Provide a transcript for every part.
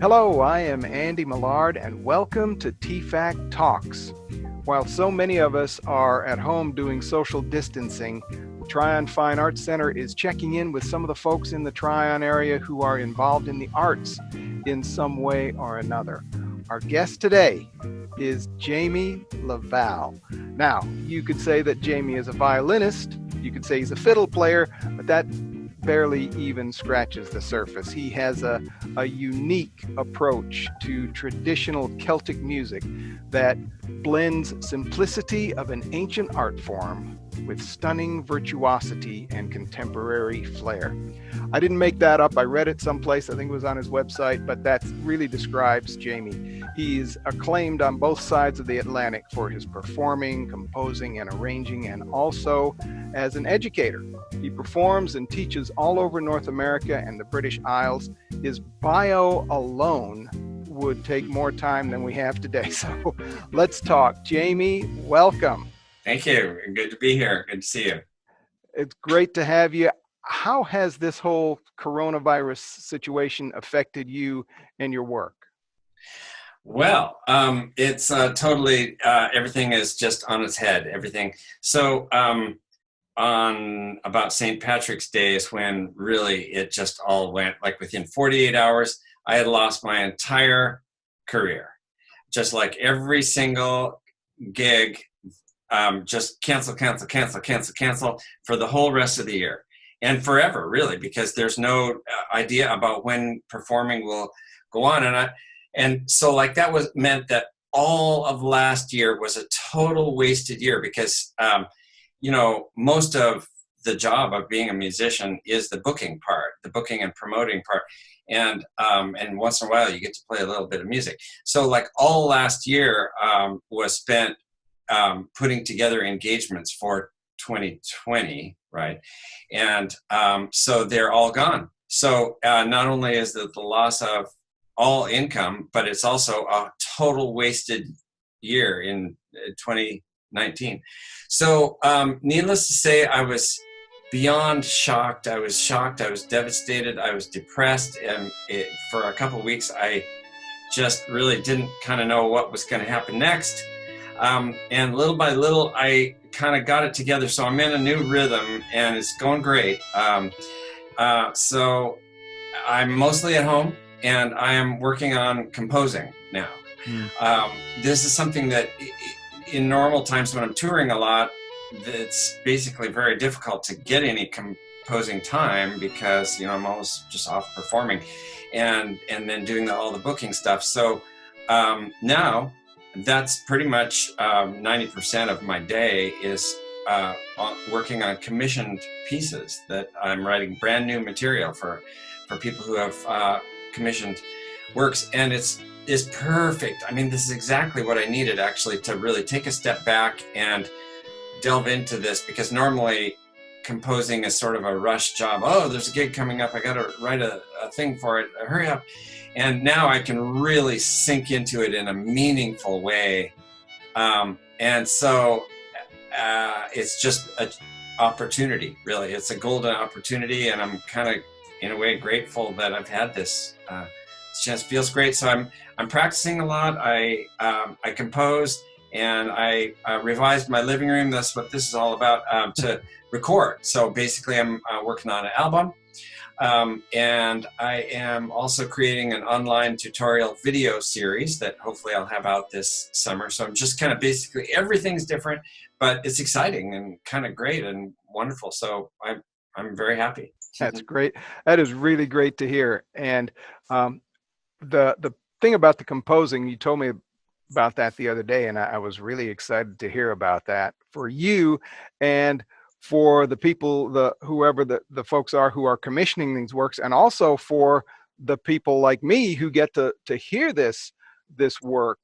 Hello, I am Andy Millard, and welcome to TFAC Talks. While so many of us are at home doing social distancing, the Tryon Fine Arts Center is checking in with some of the folks in the Tryon area who are involved in the arts in some way or another. Our guest today is Jamie Laval. Now, you could say that Jamie is a violinist, you could say he's a fiddle player, but that barely even scratches the surface. He has a unique approach to traditional Celtic music that blends simplicity of an ancient art form with stunning virtuosity and contemporary flair. I didn't make that up. I read it someplace. I think it was on his website, but that really describes Jamie. He's acclaimed on both sides of the Atlantic for his performing, composing, and arranging, and also as an educator. He performs and teaches all over North America and the British Isles. His bio alone would take more time than we have today. So let's talk. Jamie, welcome. Thank you. Good to be here. Good to see you. It's great to have you. How has this whole coronavirus situation affected you and your work? Well, it's totally, everything is just on its head, everything. So on about St. Patrick's Day is when really it just all went, like within 48 hours, I had lost my entire career. Just like every single gig, just cancel for the whole rest of the year. And forever, really, because there's no idea about when performing will go on. And so like that meant that all of last year was a total wasted year because, most of the job of being a musician is the booking part, the booking and promoting part. And once in a while you get to play a little bit of music. So like all last year was spent putting together engagements for 2020, right? And so they're all gone. So not only is it the loss of all income, but it's also a total wasted year in 2019. So needless to say, I was beyond shocked. I was devastated. I was depressed. And for a couple of weeks, I just really didn't kind of know what was going to happen next. And little by little, I kind of got it together. So I'm in a new rhythm and it's going great. So I'm mostly at home and I am working on composing now. This is something that in normal times when I'm touring a lot, it's basically very difficult to get any composing time because, I'm always just off performing and then doing all the booking stuff. So now that's pretty much 90% of my day is working on commissioned pieces that I'm writing brand new material for people who have commissioned works. And it's perfect. I mean, this is exactly what I needed actually to really take a step back and delve into this, because normally composing is sort of a rush job. Oh, there's a gig coming up. I got to write a thing for it. Hurry up. And now I can really sink into it in a meaningful way. And so it's just an opportunity, really. It's a golden opportunity. And I'm kind of, in a way, grateful that I've had this chance. Feels great. So I'm practicing a lot. I compose and I revised my living room. That's what this is all about, to record. So basically I'm working on an album. And I am also creating an online tutorial video series that hopefully I'll have out this summer. So I'm just kind of basically, everything's different, but it's exciting and kind of great and wonderful. So I'm very happy. That's great. That is really great to hear. And the thing about the composing, you told me about that the other day, and I was really excited to hear about that for you and for the people, whoever the folks are who are commissioning these works, and also for the people like me who get to hear this work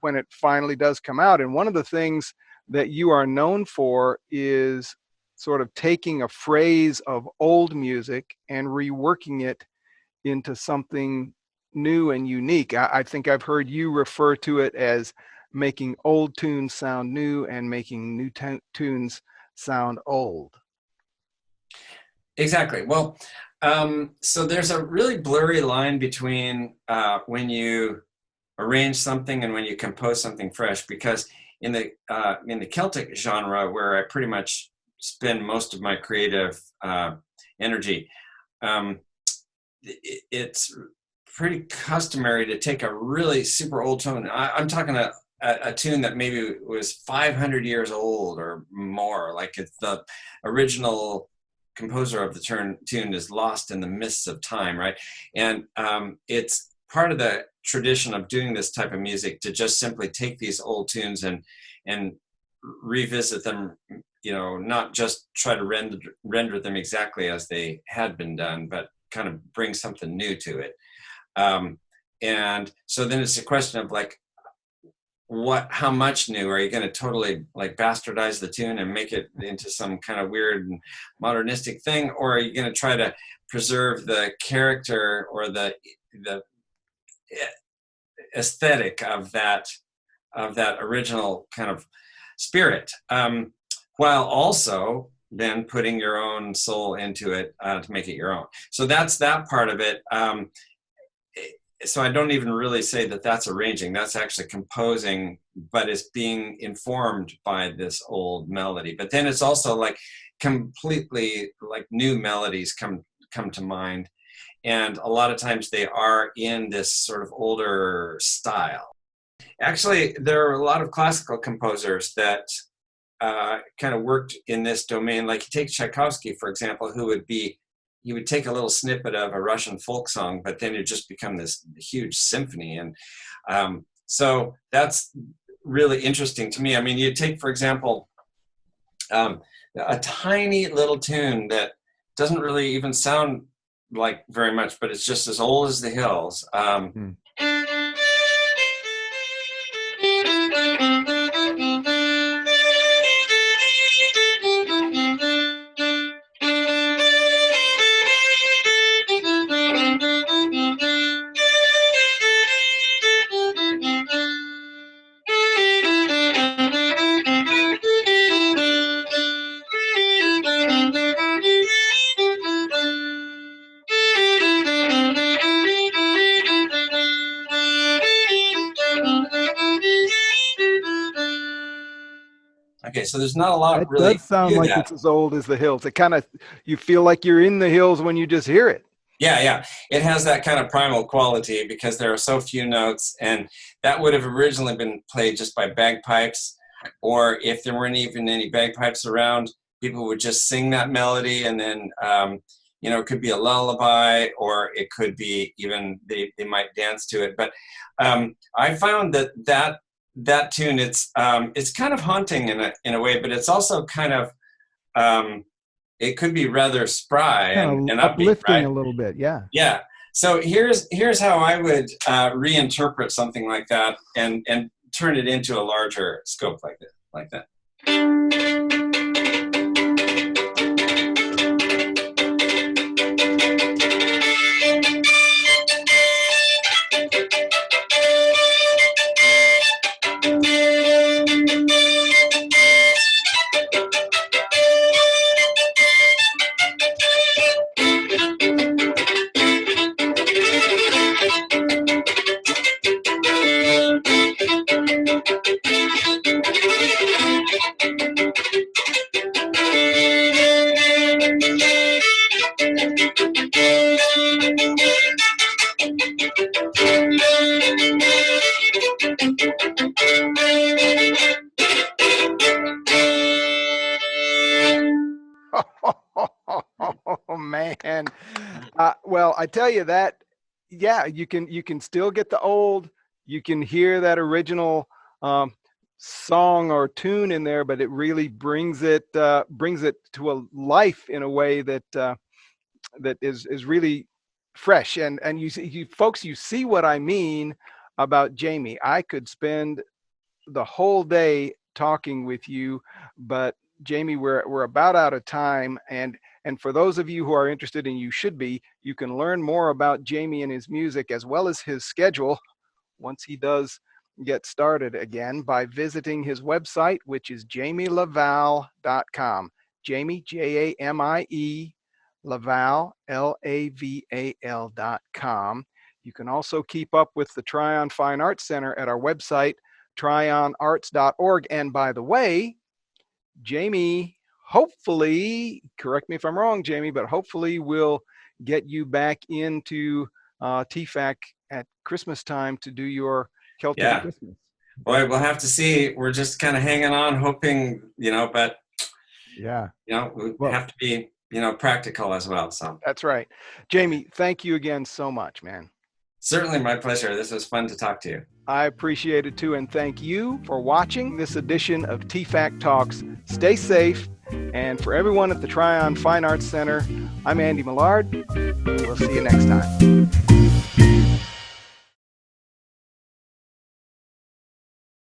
when it finally does come out. And one of the things that you are known for is sort of taking a phrase of old music and reworking it into something new and unique. I think I've heard you refer to it as making old tunes sound new and making new tunes sound old. Exactly. Well, So there's a really blurry line between when you arrange something and when you compose something fresh, because in the Celtic genre, where I pretty much spend most of my creative energy, it's pretty customary to take a really super old tone. I'm talking a tune that maybe was 500 years old or more, like it's the original composer of the tune is lost in the mists of time, right? And it's part of the tradition of doing this type of music to just simply take these old tunes and revisit them, not just try to render them exactly as they had been done, but kind of bring something new to it. And so then it's a question of like, how much new? Are you going to totally like bastardize the tune and make it into some kind of weird and modernistic thing? Or are you going to try to preserve the character or the aesthetic of that original kind of spirit, while also then putting your own soul into it to make it your own? So that's that part of it. So I don't even really say that that's arranging, that's actually composing, but it's being informed by this old melody. But then it's also like completely like new melodies come to mind. And a lot of times they are in this sort of older style. Actually, there are a lot of classical composers that kind of worked in this domain. Like you take Tchaikovsky, for example, he would take a little snippet of a Russian folk song, but then it just become this huge symphony. And so that's really interesting to me. I mean, you take, for example, a tiny little tune that doesn't really even sound like very much, but it's just as old as the hills. Okay, so there's not a lot That really does sound to like that. it's as old as the hills. It kind of, you feel like you're in the hills when you just hear it. Yeah. It has that kind of primal quality because there are so few notes, and that would have originally been played just by bagpipes, or if there weren't even any bagpipes around, people would just sing that melody, and then it could be a lullaby, or it could be even they might dance to it. But I found that tune, it's kind of haunting in a way, but it's also kind of it could be rather spry and Kind of upbeat, uplifting right? a little bit. Yeah. Yeah. So here's how I would reinterpret something like that and turn it into a larger scope like that. Oh man. Well, I tell you that, yeah, you can still get the old, you can hear that original song or tune in there, but it really brings it to a life in a way that that is really fresh. And you folks, you see what I mean about Jamie. I could spend the whole day talking with you, but Jamie, we're about out of time. And for those of you who are interested, and you should be, you can learn more about Jamie and his music as well as his schedule once he does get started again by visiting his website, which is jamielaval.com. Jamie, Jamie, Laval, LAVAL.com. You can also keep up with the Tryon Fine Arts Center at our website, tryonarts.org. And by the way, Jamie, hopefully, correct me if I'm wrong, Jamie, but hopefully we'll get you back into TFAC at Christmas time to do your Celtic Yeah. Christmas. Boy, we'll have to see. We're just kind of hanging on, hoping, but yeah, we have to be, practical as well. So that's right. Jamie, thank you again so much, man. Certainly my pleasure. This was fun to talk to you. I appreciate it too, and thank you for watching this edition of TFAC Talks. Stay safe, and for everyone at the Tryon Fine Arts Center, I'm Andy Millard. We'll see you next time.